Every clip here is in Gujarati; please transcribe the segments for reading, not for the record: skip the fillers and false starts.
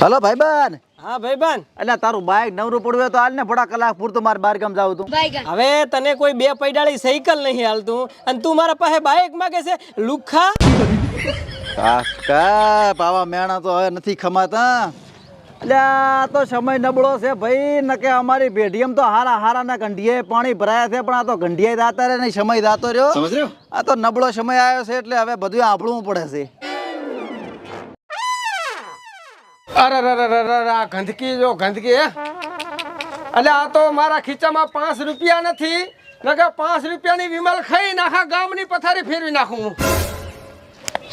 હલો ભાઈબંધ. હા ભાઈબંધ. એટલે તારું બાઈક નવરું પડવું તો હાલ ને થોડા કલાક પૂરતું મારે બાર ગામ જાવ તું. હવે તને કોઈ બે પૈડાળી સાયકલ નહીં હાલતું અને તું મારા પાસે બાઈક માંગે છે લુખા. કાકા પાવા મેણા તો હવે નથી ખમાતા. એટલે આ તો સમય નબળો છે ભાઈ. નકે અમારી પેઢીએમ તો હારા ના ગંઢિયે પાણી ભરાયા છે, પણ આ તો ગંઢિયે દાતા રે નહીં, સમય દાતો રહ્યો. આ તો નબળો સમય આવ્યો છે એટલે હવે બધું આંભળવું પડે છે. અરે ગંદકી જો ગંદકી હે. એટલે આ તો મારા ખીચામાં 5 રૂપિયા નથી, નકે 5 રૂપિયાની વિમલ ખાઈ નાખા ગામની પથારી ફેરવી નાખું હું.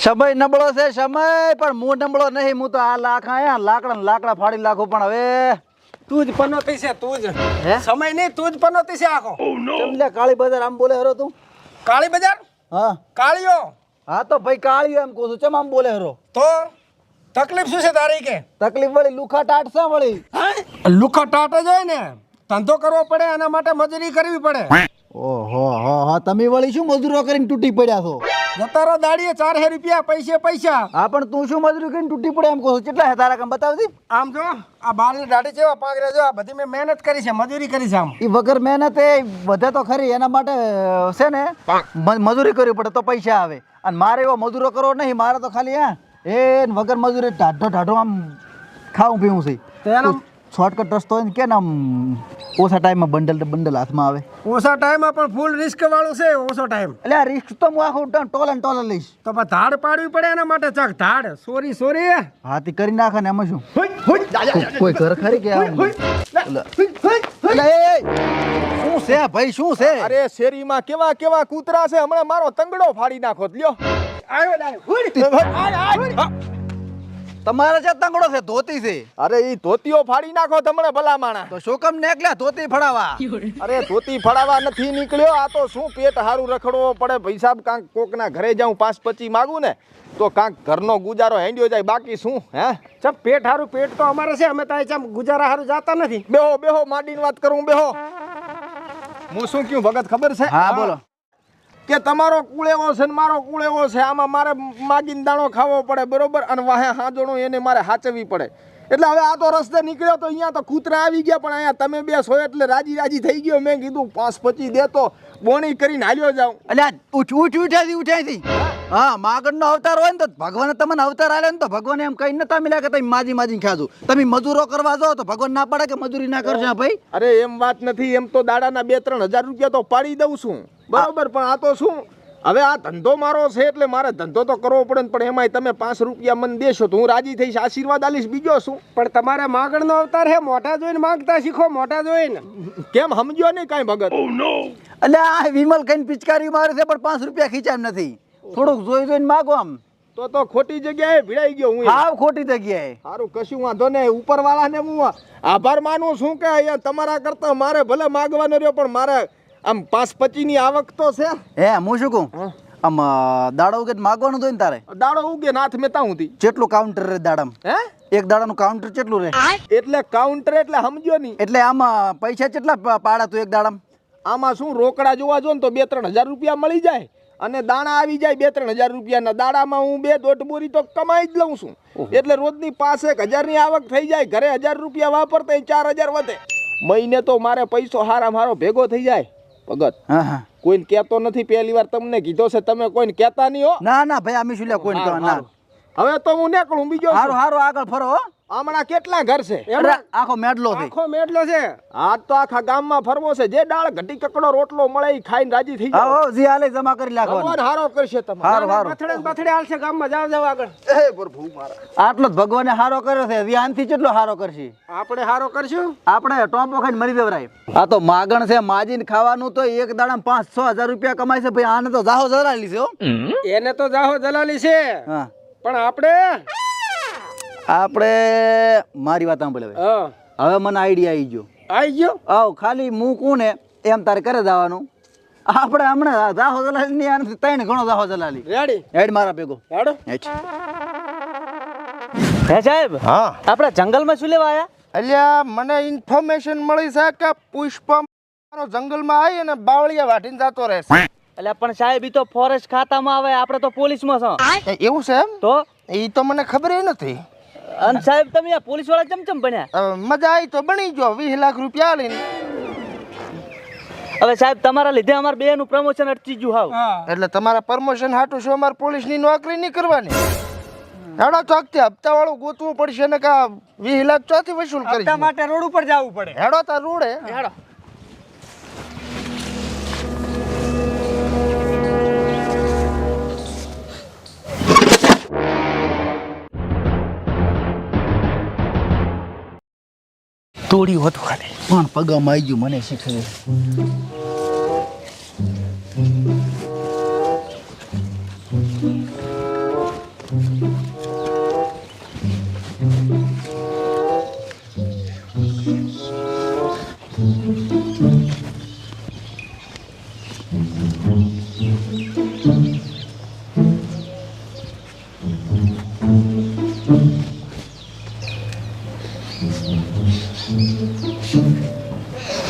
સમય નબળો છે સમય, પણ હું નબળો નહીં. હું તો આ લાકડા ફાડી નાખું. પણ હવે તું જ પનોતી છે, તું જ સમય નહીં, તું જ પનોતી છે આખો. એટલે કાળી બજાર આમ બોલે હરો તું? કાળી બજાર? હા કાળીઓ? હા તો ભાઈ કાળીઓ એમ કહું છું. ચમ આમ બોલે હરો? તો તકલીફ શું છે તારી? કે તકલીફ વળી લુખા ટાટ છે વળી. લુખા ટાટ જ હોય ને, ધંધો કરવો પડે, એના માટે મજૂરી કરવી પડે. ઓહો હા તમે વળી શું મજૂરો કરીને તૂટી પડ્યા છો? જતારો દાડીએ 4 રૂપિયા પૈસા. હા પણ તું શું મજૂરી કરીને તૂટી પડે એમ કહું છું? કેટલા હે તારા કામ બતાવતી? આમ જો આ બારની દાઢી જેવા પાંગરે જો, આ બધી મેં મહેનત કરી છે, મજૂરી કરી છે. આમ એ વગર મહેનત એ વધે તો ખરી, એના માટે છે ને મજૂરી કરવી પડે તો પૈસા આવે. અને મારે એવો મજૂરો કરવો નહીં. મારે તો ખાલી વગર મજૂરી ઢાઢો આમ ખાવું પીવું છે. શોર્ટકટ રસ્તો હોય ને કે આમ ઓછા ટાઈમમાં બંડલ હાથમાં આવે. ઓછા ટાઈમમાં પણ ફૂલ રિસ્ક વાળું છે. ઓછો ટાઈમ એટલે આ રિસ્ક તો હું આખું ટોલન લઈશ. તો પણ ધાડ પાડવી પડે એના માટે. ચાક ધાડ સોરી હાથી કરી નાખે ને એમાં શું? કોઈ ઘર ખરી કે શું છે ભાઈ? શું છે? અરે શેરીમાં કેવા કૂતરા છે, હમણાં મારો તંગડો ફાડી નાખો. લ્યો તમારે છે તંગડો છે? ધોતી છે? અરે ઈ ધોતીઓ ફાડી નાખો તમને ભલા માણા. તો શું કામ નીકળ્યા ધોતી ફડાવા? અરે ધોતી ફડાવા નથી નીકળ્યો. આ તો શું પેટ હારું રખડવો પડે. પૈસા કાંક કોકના ઘરે જાઉં 5-25 માગું ને તો કાંક ઘરનો ગુજારો હેંડ્યો જાય. બાકી શું હે ચમ પેટ હારું? પેટ તો અમારે છે, અમે તાય ચમ ગુજારા હારું જાતા નથી. બેહો માંડીને વાત કરું. બેહો. હું શું કહ્યું ભગત ખબર છે? હા બોલો. કે તમારો કુળ એવો છે ને મારો કુળ એવો છે. આમાં મારે માગીને દાણો ખાવો પડે, બરોબર? અને વાહે હાજોણું એને મારે હાચવવી પડે. એટલે હવે આ તો રસ્તે નીકળ્યો તો અહીંયા તો કૂતરા આવી ગયા, પણ અહીંયા તમે બે છો એટલે રાજી થઈ ગયો. મેં કીધું 5-25 દે તો બોણી કરીને હાલ્યો જાઉં. એટલે ઉઠાઈ હા, માગણનો અવતાર હોય ને તો ભગવાને તમને અવતાર આલ્યો ને તો ભગવાન એમ કઈ નતા મિલ્યા કે તમે માજી ખાધું. તમે મજૂરો કરવા જાઓ તો ભગવાન ના પાડે કે મજૂરી ના કરશો ભાઈ? અરે એમ વાત નથી. એમ તો દાડાના 2-3 હજાર રૂપિયા તો પાડી દઉં છું, બરોબર? પણ આ તો શું, હવે આ ધંધો મારો છે એટલે મારે ધંધો તો કરવો પડે ને. પણ એમાંય તમે 5 રૂપિયા મને દેશો તો હું રાજી થઈશ, આશીર્વાદ આલીશ. બીજો શું? પણ તમારે માગણનો અવતાર હે, મોઢા જોઈને માંગતા શીખો. મોઢા જોઈને કેમ સમજ્યો નહીં કાંઈ ભગત? એટલે આ વિમલ કઈ પિચકારી મારે છે પણ 5 રૂપિયા ખીચામ નથી. થોડુંક જોઈને માગો આમ. તો ખોટી જગ્યાએ ભીડાઈ ગયો હું. હા ખોટી જગ્યાએ. સારું, કશું વાંધો નહીં. ઉપરવાળાને હું આભાર માનું છું કે અહીંયા તમારા કરતા મારે ભલે માગવાનો રહ્યો, પણ મારે આમ 5-25 ની આવક તો છે. હું શું કહું, આમ દાડો ઉગે માગવાનું તો ને તારે? દાડો ઉગે નાથ મેતા હું કેટલું કાઉન્ટર રે દાડામ? એક દાડાનું કાઉન્ટર કેટલું રે? એટલે કાઉન્ટર એટલે સમજ્યો નહીં. એટલે આમાં પૈસા કેટલા પાડા તું એક દાડામ? આમાં શું રોકડા જોવા જો ને તો 2-3 હજાર રૂપિયા મળી જાય, અને દાણા આવી જાય 2-3 હજાર રૂપિયાના. દાડામાં હું 2-1.5 બોરી તો કમાઈ જ લઉં છું. એટલે રોજની 5-1 હજારની આવક થઈ જાય. ઘરે 1000 રૂપિયા વાપરતા 4000 વધે. મહિને તો મારે પૈસો હારો ભેગો થઈ જાય. ભગત કોઈને કહેતો નથી, પહેલી વાર તમને કીધો છે. તમે કોઈને કહેતા નહીં હો. ના ભાઈ અમે શું લે કોઈને કહેવા. હવે તો હું નીકળું. બીજો હારું આગળ ફરો. હમણાં કેટલા ઘર છે? આખો મેડલો છે. આ તો આખા ગામમાં ફરવો છે. જે દાળ ઘટી કકડો રોટલો મળે એ ખાઈને રાજી થઈ જાય. જી હાલે જમા કરી નાખો. ભગવાન હારો કરશે તમારે. બથડે હાલશે ગામમાં. જાવ આગળ. એ પ્રભુ મારા, આટલો જ ભગવાને હારો કર્યો છે. ધ્યાનથી કેટલો હારો કરશે? આપણે હારો કરશું. આપણે ટોપો ખાઈને મરી દેવરાય. આ તો માગણ છે, માજીને ખાવાનું તો એક દાડા 5-6 હજાર રૂપિયા કમાય છે ભાઈ. આને તો જાહો જલાલી છે. એને તો જાહો જલાલી છે. પણ આપણે મારી વાત સાંભળે. હવે મને આઈડિયા આવી ગયો. આવ ખાલી મૂકું ને એમ તારે કરે જવાનું. આપણે હમણાં જાહો જલાલી ની આનાથી 3 ગણો જાહો જલાલી. રેડી હેડ મારા ભેગો હેડો. હે સાહેબ, હા આપણા જંગલમાં શું લેવા આયા? અલ્યા મને ઇન્ફોર્મેશન મળી છે કે પુષ્પ જંગલમાં આવી અને બાવળિયા વાટીને જતો રહેશે. એટલે પણ સાહેબ ઈ તો ફોરેસ્ટ ખાતામાં આવે, આપણે તો પોલીસમાં છો. એવું છે એમ? તો એ તો મને ખબર નથી. અને સાહેબ તમે આ પોલીસ વાળા ચમચમ બન્યા. મજા આવી તો બની ગયો 20 લાખ રૂપિયા લઈને. હવે સાહેબ તમારા લીધે અમારા બેનું પ્રમોશન અટકી ગયું હાવ. એટલે તમારા પ્રમોશન હાટું શું અમારે પોલીસની નોકરી નહીં કરવાની? હેડો ચોકથી હપ્તા વાળું ગોતવું પડશે ને કા 20 લાખ ચોથી વસૂલ કરી માટે રોડ ઉપર જવું પડે. હેડો તાર રોડે. હેડો. તોડી હોતું ખાલી. પણ પગામાં આવી ગયું મને શીખવે.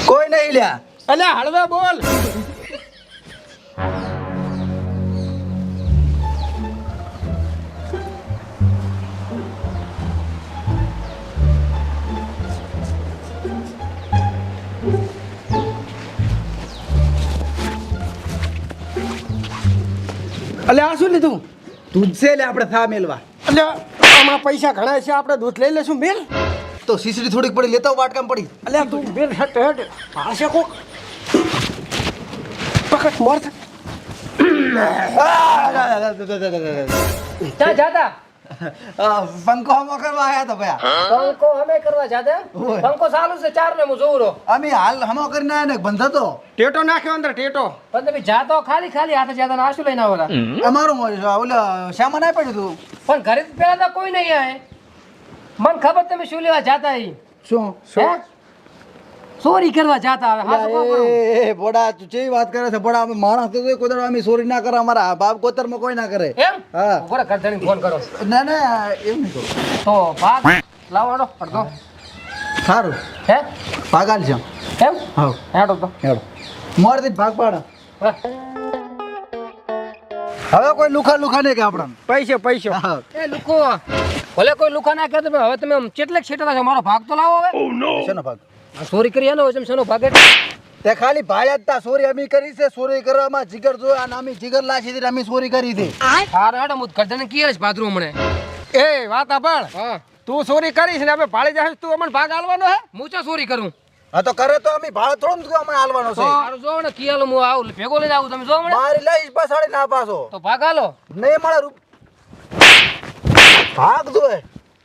કોઈ નહીં લ્યા. અલ્યા હળવે બોલ. અલ્યા આ શું લીધું? દૂધ છે લે આપણે થા મેલવા. અલ્યા આમાં પૈસા ઘણા છે, આપણે દૂધ લઈ લેશું. મેલ. તો સીસડી થોડીક પડી લેતા આવું વાટકામ પડી. અલ્યા તું મેલ હટ હટ. પાડશે કોક. પકડ મોર થા. જા જાતા. પંખો હમો કરવા આયા તો ભયા. પંખો અમે કરવા જાતા. ઓય. પંખો ચાલુ છે 4 ને હું જોઉં રહો. અમે હાલ હમો કરીને આયા ને બંધા તો ટેટો નાખ્યો અંદર ટેટો. પણ તમે જાતો ખાલી ખાલી હાથે જાતા ને આશુ લઈને આવેલા. અમારું ઓલો સામાન આઈ પડ્યું તું. પણ ઘરે તો પેલા તો કોઈ નહીં આય. મને ખબર તમે શું લેવા જાતા અહીં. શું હે? ચોરી કરવા જાતા હવે. હા શું કરું? એ બોડા તું કેવી વાત કરે છે બોડા? અમે માણસ તો કોઈ દાડો અમે ચોરી ના કરે. અમારા બાપ કોતરમાં કોઈ ના કરે. એમ? હા. ઉભો રહે, ઘરધણીને ફોન કરો. ના ના એવું નહીં કરું. તો ભાગ લાવવાનો અડધો. સારું હે? ભાગાલ છે એમ? હા હેડો તો. હેડો મોરથી જ ભાગ પાડ. હા. હવે કોઈ લુખા લુખા નહીં કે આપણા. પૈસે પૈસો. હા. એ લુકો ભલે કોઈ લુકા ના કહેતો પણ હવે તમે આમ કેટલેક છેટલા છો. મારો ભાગ તો લાવો હવે. શેનો ભાગ? આ ચોરી કરી આનો હોય છે શેનો ભાગ એટલે? તે ખાલી ભાળ્યા જ તા. ચોરી અમે કરી છે. ચોરી કરવામાં જીગર જોયા અને અમે જીગર લાશી હતી અમે ચોરી કરી હતી. હારે હેડો હું ઘરધણી કીએ છે બાથરૂમ મને. એ વાત સાંભળ. હા. તું ચોરી કરીશ ને આપણે ભાળી જશે તું અમને ભાગ આલવાનો હે? હું ચા ચોરી કરું? હા તો કરે તો અમે ભાળ થોડું અમને હાલવાનો છે. સારું જો ને કિયાલો હું આવું ભેગો લઈને આવું તમે જો મને. મારી લઈશ પાછાડી ના પાછો તો ભાગ આલો. નહીં મળે ભાગ જોવે.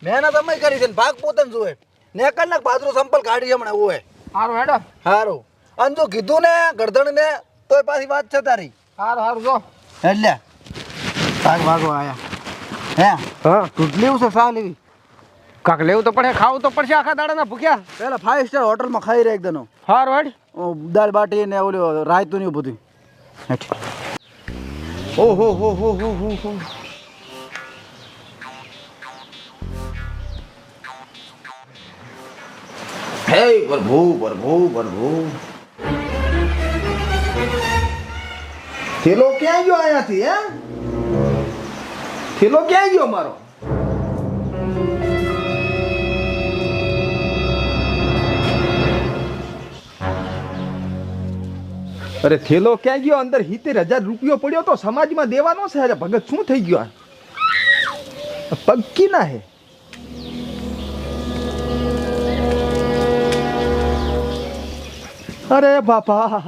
મહેનત અમે કરી છે ને ભાગ પોતાને જોવે. ને કલાક બાજરો સંપલ કાઢી હમણાં હોય. હારું હેડો. હારું અને જો કીધું ને ગરદણ ને તોય પાછી વાત છે તારી. હારું હારું જો. એટલે ભાગ ભાગો આયા હે. હા. તું લેવું છે સા લેવી? કાક લેવું તો પડે, ખાવું તો પડશે આખા દાડાના ભૂખ્યા. પેલા 5 સ્ટાર હોટલમાં ખાઈ રહ્યા એકદમ હારું હેડ. દાળ બાટી ને ઓલું રાયતું ને એવું બધું. ઓહો હો હો હો હો હો. હે પ્રભુ પ્રભુ પ્રભુ. થેલો ક્યાં ગયો અહીંયાથી? હે થેલો ક્યાં ગયો મારો? અરે થેલો ક્યાં ગયો? અંદર 70,000 રૂપિયો પડ્યો તો સમાજમાં દેવાનો છે. અરે ભગત શું થઈ ગયો? પગ કી ના હે? અરે બાપા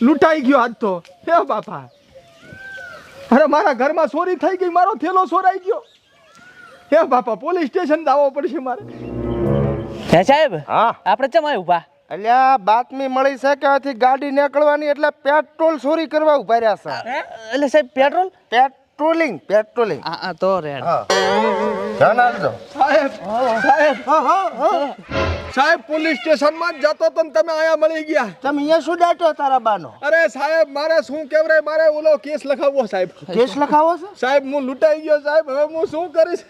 લૂંટાઈ ગયો આજ તો. હે બાપા અરે મારા ઘરમાં ચોરી થઈ ગઈ. મારો થેલો ચોરાઈ ગયો. હે બાપા પોલીસ સ્ટેશન દાવો પડશે મારે. હે સાહેબ હા આપણે ચમ આય ઊભા? અલ્યા બાતમી મળી છે કે અહીંથી ગાડી નીકળવાની એટલે પેટ્રોલ ચોરી કરવા ઉભા રહ્યા છે. એટલે સાહેબ પેટ્રોલ પેટ્રોલિંગ પેટ્રોલિંગ. હા તો રેડ. હા ધ્યાન આપજો. સાહેબ સાહેબ પોલીસ સ્ટેશનમાં જ જતો તો ને તમે આયા મળી ગયા. તમે અહીંયા શું દાટો તારા બાનો? અરે સાહેબ મારે શું કેવરે મારે ઓલો કેસ લખાવવો સાહેબ. કેસ લખાવો છે? સાહેબ હું લૂંટાઈ ગયો સાહેબ. હવે હું શું કરીશ?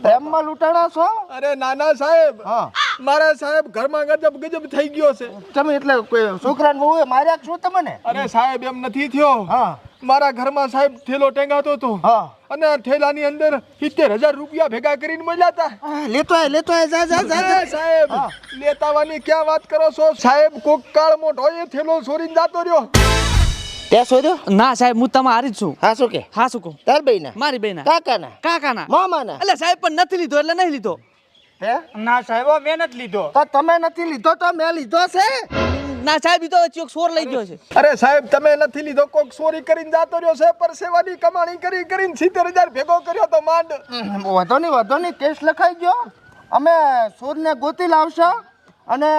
પ્રેમમાં લૂંટાણા છો? અરે નાના સાહેબ. હા મારા સાહેબ ઘરમાં ગજબ થઈ ગયો છે. તમે એટલે કોઈ છોકરાને વહુએ માર્યા છો તમને? અરે સાહેબ એમ નથી થયો. હા મારા ઘરમાં સાહેબ થેલો ટેંગાતો હતો હા અને આ થેલાની અંદર 70,000 રૂપિયા ભેગા કરીને મળ્યા હતા. લેતો આય જા જા જા એ સાહેબ લેતાવાની ક્યાં વાત કરો છો સાહેબ? કોક કાળ મોટો એ થેલો ચોરીને જાતો રહ્યો. તે સોર્યો ના સાહેબ હું તમારે હારી જ છું. હા શું કે હા શું કહું? તાર બેના મારી બેના કાકાના કાકાના મામાના એટલે સાહેબ પણ નથી લીધો એટલે નહીં લીધો. હે ના સાહેબ મેં નથી લીધો. તો તમે નથી લીધો તો મેં લીધો છે. ના સાહેબ ઈ તો ચોક સોર લઈ ગયો છે. અરે સાહેબ તમે નથી લીધો, કોક ચોરી કરીને જાતો રહ્યો છે. પરસેવાની કમાણી કરી કરીને 70,000 ભેગો કર્યો તો માંડ. વધો નહીં કેસ લખાઈ ગયો. અમે સોરને ગોતી લાવશો અને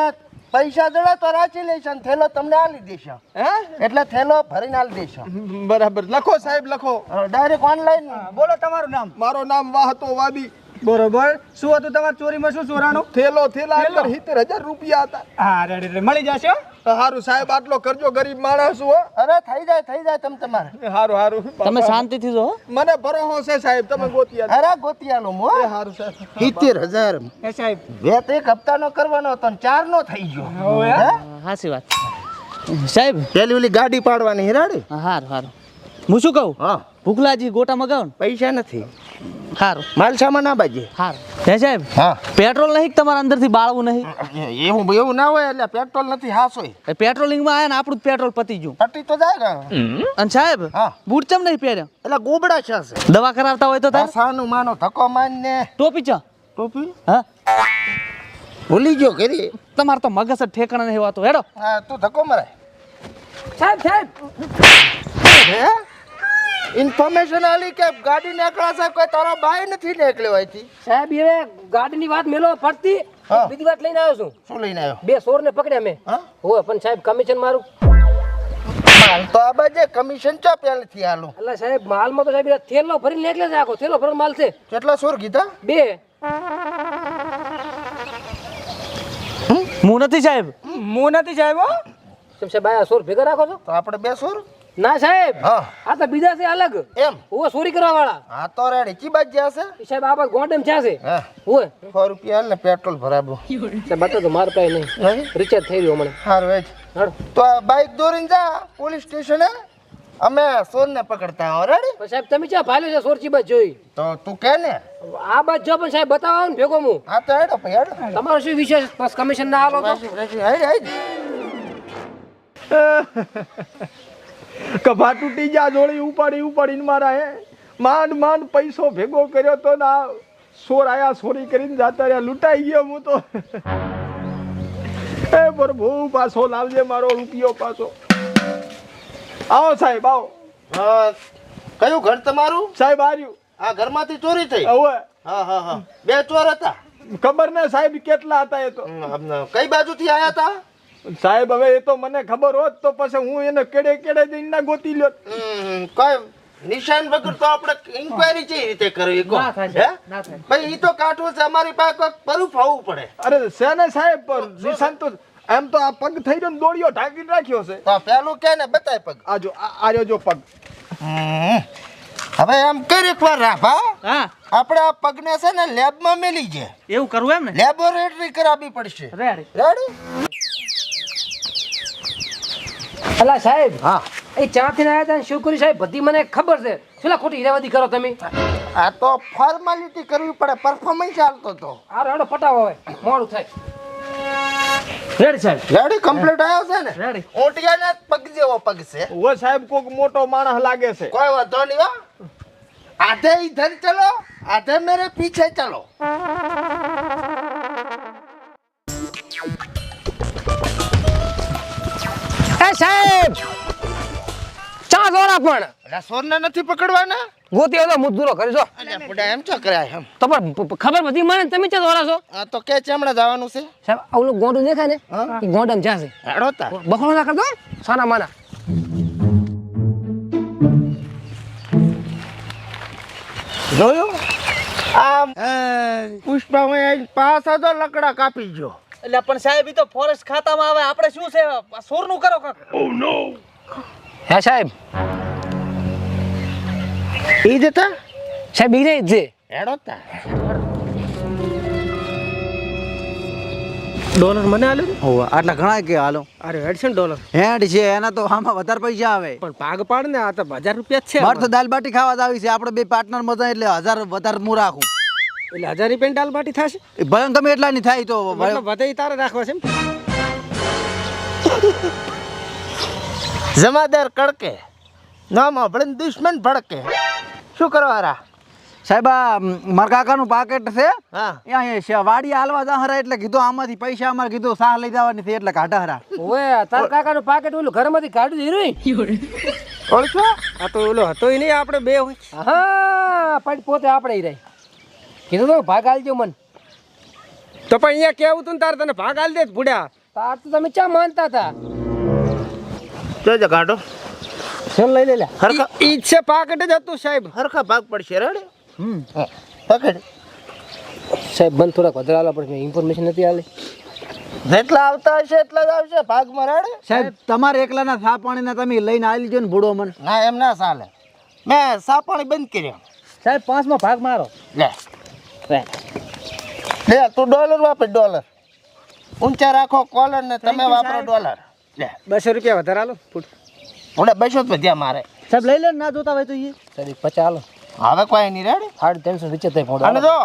પૈસા જડે તો રાખી લઈશ અને થેલો તમને આલી દેશો. હે એટલે થેલો ભરીને આલી દેશો. બરાબર લખો સાહેબ લખો. ડાયરેક્ટ ઓનલાઈન બોલો તમારું નામ. મારું નામ વાહતો વાબી. બરોબર. શું હતું તમારી ચોરીમાં? શું ચોરાણું? થેલા અંદર 70,000 રૂપિયા હતા. હા રેડી મળી જશે હો. હારું સાહેબ આટલો કરજો, ગરીબ માણસ છું હો. અરે થઈ જાય તમ તમારે. હારું તમે શાંતિથી જો હો. મને ભરોસો છે સાહેબ, તમે ગોતી આલો. અરે ગોતિયાનો મો એ હારું સાહેબ. 70,000 એ સાહેબ વેત એક હપ્તાનો કરવાનો હતો ને 4 નો થઈ ગયો. હોવે. હે? હાચી વાત. સાહેબ પેલી ઓલી ગાડી પાડવાની હેરાડી. હારું હારું હું શું કહું? હા ભૂખલાજી ગોટા મગાવો ને. પૈસા નથી. હારું માલ સામાન ના બાજે. હારું. હે સાહેબ હા પેટ્રોલ નહીં કે તમારા અંદરથી બાળવું નહીં? એવું ના હોય એટલે પેટ્રોલ નથી હાસો. એ પેટ્રોલિંગમાં આયા ને આપણું જ પેટ્રોલ પતી ગયું. પટી તો જાય ને. અને સાહેબ હા. બૂટ ચમ નહીં પહેર્યા? એટલે ગોબડા છે. દવા કરાવતા હોય તો તાર સાનું માનો ધક્કો મારીને ટોપી ચા. ટોપી હા ભૂલી ગયો કરી. તમારે તો મગજ જ ઠેકાણા નહીં હોતો. હેડો. હા તું ધક્કો મરાય. સાહેબ હે ઇન્ફોર્મેશન આલી કે ગાડી નીકળા છે, કોઈ તારો બાય નથી નીકળ્યો અહીંથી. સાહેબ એ ગાડીની વાત મેલો પડતી હા. બીજી વાત લઈને આવ્યો છું. શું લઈને આવ્યો? 2 ચોરને પકડ્યા મેં. હા હોય પણ સાહેબ કમિશન મારું. માલ તો આ બાજે કમિશન ચા પહેલેથી હાલો. એટલે સાહેબ માલમાં તો સાહેબ એ થેલો ભરીને નીકળે છે, આખો થેલો ભરેલો માલ છે. કેટલા સોર કીધા? 2 હું નથી સાહેબ. હું નથી સાહેબ હો. કેમ સાહેબ આ ચોર ભેગા રાખો છો? તો આપણે 2 સોર. ના સાહેબ હા આ તો બીજા છે અલગ. એમ હોય ચોરી કરવા વાળા. હા તો રેડી ચી બાજ જ્યાં છે. એ સાહેબ આ બાદ ગોંડમ છે છે. હા હોય 100 રૂપિયા હાલ ને પેટ્રોલ ભરાબો. સાહેબ બતા તો માર પાસે નહીં, રિચાર્જ થઈ રહ્યું હમણાં. સારું વેચ. હાલો. તો આ બાઇક દોરીને જા પોલીસ સ્ટેશને. અમે સોરને પકડતા હો રેડી. પણ સાહેબ તમે ક્યાં ભાલ્યો છે ચોર ચી બાજ જોઈ? તો તું કે ને. આ બાદ જો પણ સાહેબ બતાવો ને ભેગો હું. હા તો હેડો ભાઈ હેડો. તમારો શું વિશેષ બસ કમિશન ના આલો તો? હેડ કભા તૂટી જા જોડી ઉપાડીને મારા હે માંડ પૈસો ભેગો કર્યો તો ના ચોર આયા ચોરી કરીને જાતા રહ્યા, લૂંટાઈ ગયો હું તો. એ પ્રભુ પાછો લાવજે મારો રૂપિયો પાછો. આવો સાહેબ આવો. કયું ઘર તમારું? સાહેબ આર્યું. આ ઘરમાંથી ચોરી થઈ? હવે હા 2 ચોર હતા. ખબર ને સાહેબ કેટલા હતા એ તો. કઈ બાજુથી આયા હતા? સાહેબ હવે એ તો મને ખબર હોત તો પછી હું એને કેડે જઈને ના ગોતી લ્યો. કોઈ નિશાન વગર તો આપણે ઇન્ક્વાયરી કઈ રીતે કરવી કો? ના થાય હે સાહેબ, ના થાય. ભાઈ ઈ તો કાઠું છે, અમારી પાસે કોઈ પ્રૂફ હોવું પડે. અરે છે ને સાહેબ પર નિશાન તો એમ તો આ પગ થઈ ગયો ને દોડ્યો ઢાંકીને રાખ્યો છે. તો પેલું કે ને બતાય પગ. આ જો આ રહ્યો જો પગ. હવે એમ કર એકવાર રાભા, હા આપણે આ પગને છે ને લેબમાં મેલી છે. એવું કરવું એમ ને? લેબોરેટરી કરાવવી પડશે. રેડી. રેડી? અલા સાહેબ હા એ ચાથી આવ્યા હતા શિવકુરી સાહેબ બધી મને ખબર છે. શું ખોટી હીરાવાદી કરો તમે? આ તો ફોર્માલિટી કરવી પડે, પરફોર્મન્સ ચાલતો તો. આ રાડો પટાવો હવે મોડું થાય. રેડી સાહેબ. રેડી કમ્પ્લીટ આવ્યો છે ને? રેડી. ઊંટિયાના પગ જેવો પગ છે. ઓ સાહેબ કોક મોટો માણસ લાગે છે. કોઈ વાંધો નહીં હો. आधे इधर चलो, आधे मेरे पीछे चलो. એ સાહેબ ચા જોરા પણ અલા સોરને નથી પકડવાના? ગોતી હતો મુદ્દુરો કરી જો. અલ્યા બુડા એમ ચો કરાય એમ. તો પણ ખબર બધી મને તમે ચા જોરા છો? આ તો કે ચમડા જવાનું છે. સાહેબ આવલું ગોંડું દેખાય ને એ ગોંડમ જ્યાં છે. હેડો તા. બખણો ના કરતો સાના માના. જોયું? આમ પુષ્પામાં પાછા તો લકડા કાપી ગયો. એટલે પણ સાહેબ ઈ તો ફોરેસ્ટ ખાતામાં આવે, આપણે શું છે સોરનું કરો કાક. હે સાહેબ ઈ જતા સાહેબ ઈ રહી જ છે. હેડો તા. ડોલર મને આલ્યું તું? હોવે આટલા ઘણા કે હાલો અરે હેડ છે ને ડોલર હેડ છે એના તો આમાં વધારે પૈસા આવે પણ ભાગ પાડ ને આ તો 1000 રૂપિયા જ છે મારે તો દાલ બાટી ખાવા જ આવી છે આપણે બે પાર્ટનર મજા એટલે 1000 વધારે હું રાખું એટલે 1000 રૂપિયા દાલ બાટી થશે એ ભલે ગમે એટલા ની થાય તો મતલબ વધે ઈ તારે રાખવા છે એમ? જમાદાર કડકે નામ આપણે દુશ્મન ભડકે શું કરવા રા સાહેબ આ મારા કાકાનું પાકેટ છે હા અહીંયા વાડી હાલવા જા હરા એટલે કીધું આમાંથી પૈસા અમારે કીધું સાહ લઈ જવાની છે એટલે કાઢા હરા ઓય તાર કાકાનું પાકેટ ઓલું ઘરમાંથી કાઢ્યું હીરોઈ ઓળખો આ તો ઓલો હતો ય નહીં આપણે બે હોય હા પણ પોતે આપણે હીરાઈ કીધું તો ભાગ આલજો મન તો પણ અહીંયા કેવું તું ને તારે તને ભાગ આલી દે ભૂડ્યા તાર તો તમે ચા માનતા હતા જોજો કાઢો ચલ લઈ લે લે હરખા ઈ જ છે પાકેટ જ હતું સાહેબ હરખા ભાગ પડશે રેડે પકડ સાહેબ બંધ થોડાક વધારે આલો પણ ઇન્ફોર્મેશન નથી આલી જેટલા આવતા હશે એટલા જ આવશે ભાગમાં રેડે સાહેબ તમારે એકલાના સા પાણીના તમે લઈને આવી લીજો ને ભૂડો મને ના એમ ના ચાલે મેં સાપાણી બંધ કર્યો સાહેબ 5માં ભાગ મારો લે લે તું ડોલર વાપર ડોલર ઊંચા રાખો કોલર ને તમે વાપરો ડોલર લે 200 રૂપિયા વધારે આલો ફૂટ ઓલે 200 વધ્યા મારે સાહેબ લઈ લે ને ના જોતા હોય તો એ સાહેબ 50 આલો હવે કોઈ નહીં રેડી 350 નીચે થાય ફોડો અને જો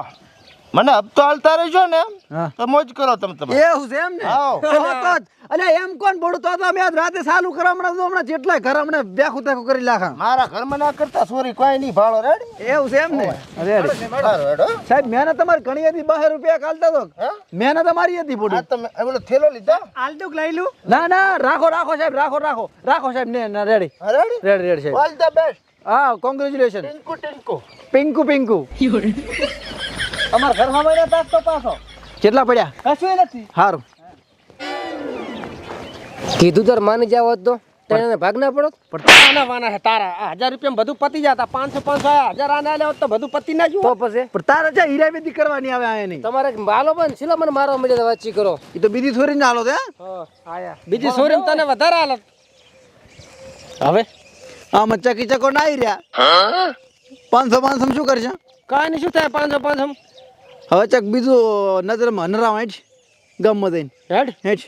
મને હપ્તો હાલતા રહેજો ને હા. તો મોજ કરો તમે એવું છે એમ ને હાઉ. તો જ. અલ્યા એમ કોણ ભોળું તો અમે આજ રાતે ચાલુ કરવા હમણાં જેટલાય ઘર હમણાં બેખું તેખું કરી નાખા મારા ઘરમાં ના કરતા સોરી કોઈ નહીં ભાડો રેડી એવું છે એમ ને રેડી. સારું હેડો સાહેબ મહેનત તમારી ઘણી હતી 12 રૂપિયા કાલતા તો હા? મહેનત અમારી હતી આ ભોળું તમે ઓલો થેલો લીધા આલતું લઈ લું ના ના રાખો સાહેબ રાખો સાહેબ ને ના રેડી હા, રેડી રેડી સાહેબ ઓલ ધ બેસ્ટ હા કોંગ્રેચ્યુલેશન ટિંકુ પિંકુ અમાર ઘરમાં મહિના તાક તો પાછો કેટલા પડ્યા કશું નથી સારું કીધું તાર માની જાવ હોત તો તેને ભાગ ના પડો પણ વાના છે તારા આ 1000 રૂપિયા બધું પતી જતા 500 1000 આને આલ્યા હોત તો બધું પતી ના તો ગયું પછી પણ તારે છે હીરાવેદી કરવાની આવે આ નહીં તમારે માલો પણ છેલ્લો મને મારવા મળ્યા વાતચીત કરો એ તો બીજી થોડી ના હાલો તે આયા બીજી સોરી તને વધારે હાલત હવે આમાં ચકો ના આવી રહ્યા 500 શું કરશે કાંઈ નહીં શું થાય 500 હવે ચક બીજું નજરમાં નરાવ હેઠ ગમમાં દઈને હેડ હેઠ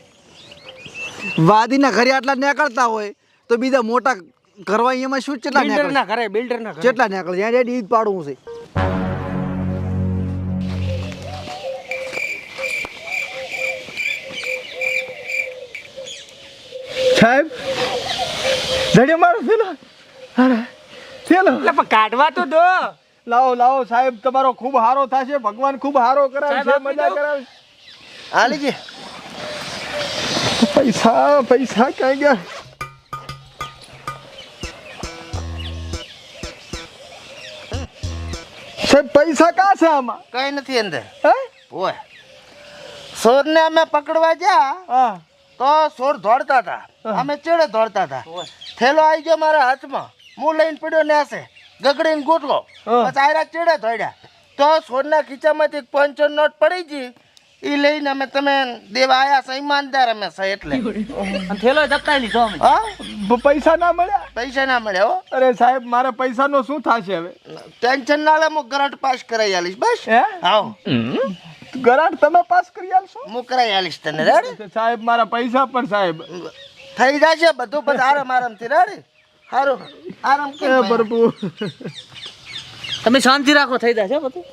વાદીના ઘરે આટલા નીકળતા હોય તો બીજા મોટા કરવા એમાં શું કેટલા બિલ્ડર નીકળે ના ઘરે બિલ્ડર ના ઘરે કેટલા નીકળે ત્યાં રેડી ઈદ પાડવું છે સાહેબ ધડે મારો થેલો અરે થેલો એટલે પણ કાઢવા તો દો લાવો સાહેબ તમારો ખૂબ હારો થશે ભગવાન ખૂબ હારો કરાવે સાહેબ, છે આપી મજા દો. કરાવે આલી જે પૈસા કઈ ગયા સાહેબ પૈસા કા છે આમાં કઈ નથી અંદર હે ઓય સોરને અમે પકડવા ગયા હા તો સોર દોડતા હતા અમે ચેડે દોડતા હતા થેલો આવી ગયો મારા હાથમાં હું લઈને પડ્યો ને હશે ગગડીને ગોઠવો પછી આયરા ચેડે દોડ્યા તો સોરના ખીચામાંથી 500 નોટ પડી ગઈ એ લઈને અમે તમે દેવા આયા છે ઈમાનદાર અમે છે એટલે થેલો જપતાઈ લીધો અમે હા પૈસા ના મળ્યા પૈસા ના મળ્યા હો અરે સાહેબ મારે પૈસાનો શું થશે હવે ટેન્શન ના લે હું કરંટ પાસ કરાવી આલીશ બસ હે આવો ગરાટ તમે પાસ કરી આલશો હું કરાવી આલીશ તને રેડી સાહેબ મારા પૈસા પણ સાહેબ થઈ જશે બધું પછી આરામ આરામથી રેડી સારું આરામ એ કે પ્રભુ તમે શાંતિ રાખો થઈ જશે બધું